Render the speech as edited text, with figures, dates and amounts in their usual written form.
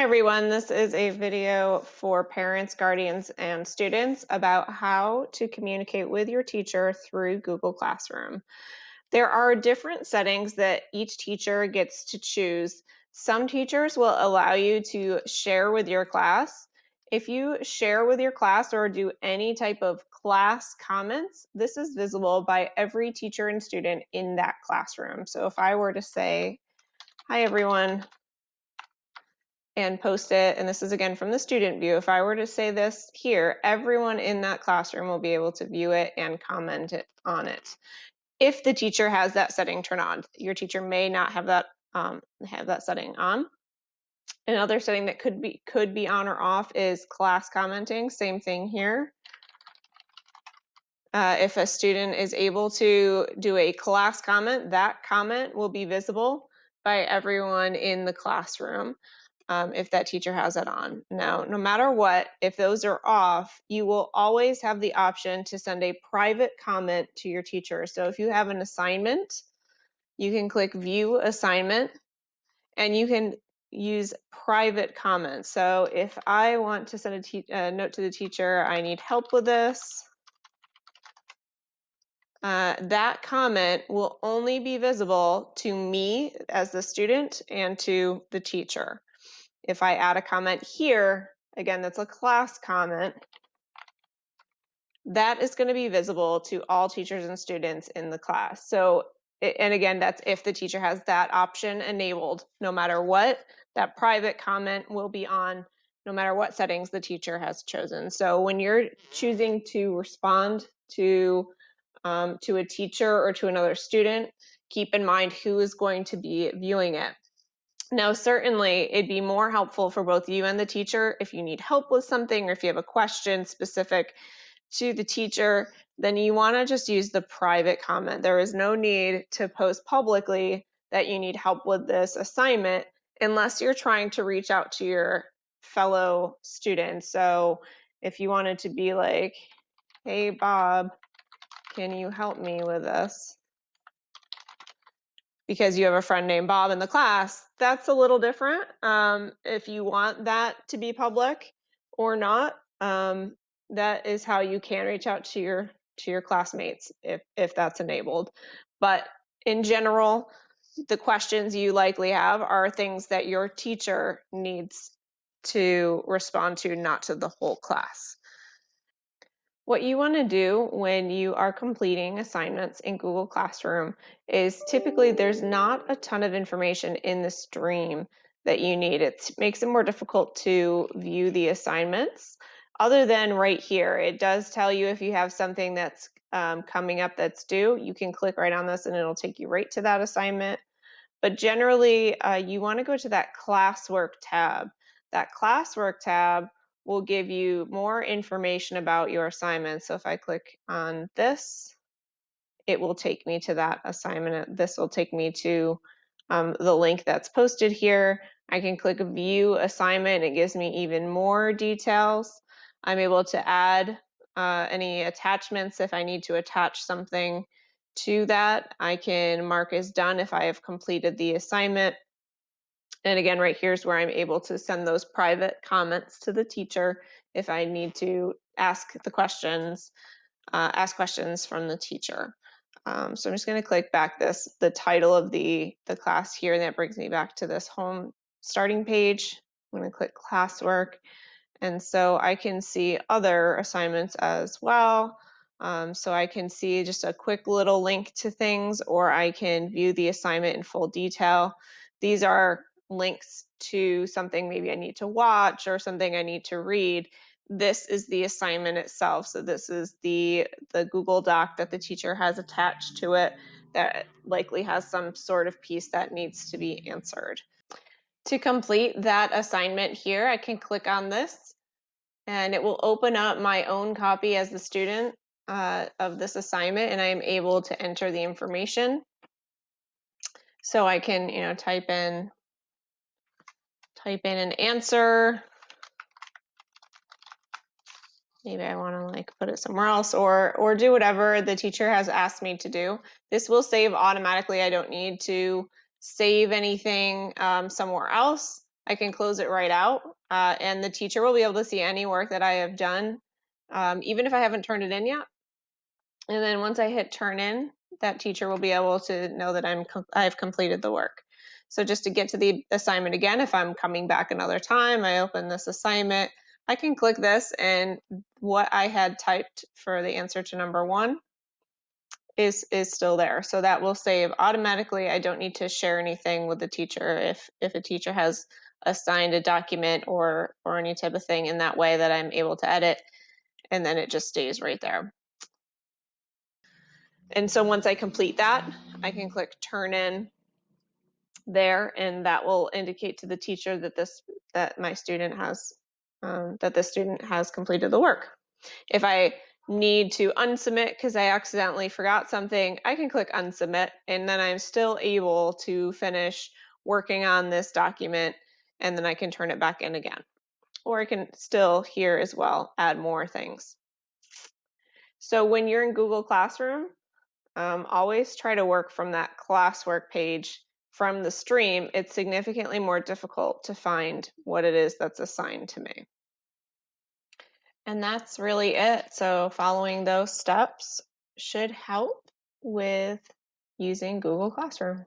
everyone, this is a video for parents, guardians, and students about how to communicate with your teacher through Google Classroom. There are different settings that each teacher gets to choose. Some teachers will allow you to share with your class. If you share with your class or do any type of class comments, this is visible by every teacher and student in that classroom. So if I were to say, "Hi everyone," and post it, and this is again from the student view. If I were to say this here, everyone in that classroom will be able to view it and comment on it. If the teacher has that setting turned on, your teacher may not have that setting on. Another setting that could be on or off is class commenting. Same thing here. If a student is able to do a class comment, that comment will be visible by everyone in the classroom. If that teacher has that on. Now, no matter what, if those are off, you will always have the option to send a private comment to your teacher. So if you have an assignment, you can click View Assignment, and you can use private comments. So if I want to send a note to the teacher, I need help with this, that comment will only be visible to me as the student and to the teacher. If I add a comment here, again, that's a class comment, that is going to be visible to all teachers and students in the class. So, and again, that's if the teacher has that option enabled. No matter what, that private comment will be on no matter what settings the teacher has chosen. So when you're choosing to respond to a teacher or to another student, keep in mind who is going to be viewing it. Now, certainly, it'd be more helpful for both you and the teacher if you need help with something or if you have a question specific to the teacher, then you want to just use the private comment. There is no need to post publicly that you need help with this assignment unless you're trying to reach out to your fellow students. So if you wanted to be like, "Hey, Bob, can you help me with this?" because you have a friend named Bob in the class, that's a little different. If you want that to be public or not, that is how you can reach out to your classmates if that's enabled. But in general, the questions you likely have are things that your teacher needs to respond to, not to the whole class. What you want to do when you are completing assignments in Google Classroom is typically there's not a ton of information in the stream that you need. It makes it more difficult to view the assignments. Other than right here, it does tell you if you have something that's coming up that's due, you can click right on this and it'll take you right to that assignment. But generally, you want to go to that classwork tab. That classwork tab will give you more information about your assignment. So if I click on this, it will take me to that assignment. This will take me to the link that's posted here. I can click View Assignment. It gives me even more details. I'm able to add any attachments if I need to attach something to that. I can mark as done if I have completed the assignment. And again, right here is where I'm able to send those private comments to the teacher if I need to ask questions from the teacher. So I'm just going to click back the title of the class here, and that brings me back to this home starting page. I'm going to click classwork, and so I can see other assignments as well. So I can see just a quick little link to things, or I can view the assignment in full detail. These are links to something maybe I need to watch or something I need to read. This is the assignment itself. So this is the Google Doc that the teacher has attached to it that likely has some sort of piece that needs to be answered. To complete that assignment here, I can click on this and it will open up my own copy as the student of this assignment, and I am able to enter the information. So I can, type in an answer. Maybe I want to put it somewhere else or do whatever the teacher has asked me to do. This will save automatically. I don't need to save anything somewhere else. I can close it right out, and the teacher will be able to see any work that I have done, even if I haven't turned it in yet. And then once I hit turn in, that teacher will be able to know that I've completed the work. So just to get to the assignment again, if I'm coming back another time, I open this assignment, I can click this, and what I had typed for the answer to number 1 is still there. So that will save automatically. I don't need to share anything with the teacher if a teacher has assigned a document or any type of thing in that way that I'm able to edit, and then it just stays right there. And so once I complete that, I can click turn in there, and that will indicate to the teacher that my student has that the student has completed the work. If I need to unsubmit because I accidentally forgot something, I can click unsubmit, and then I'm still able to finish working on this document, and then I can turn it back in again. Or I can still here as well add more things. So when you're in Google Classroom, always try to work from that classwork page. From the stream, it's significantly more difficult to find what it is that's assigned to me. And that's really it. So following those steps should help with using Google Classroom.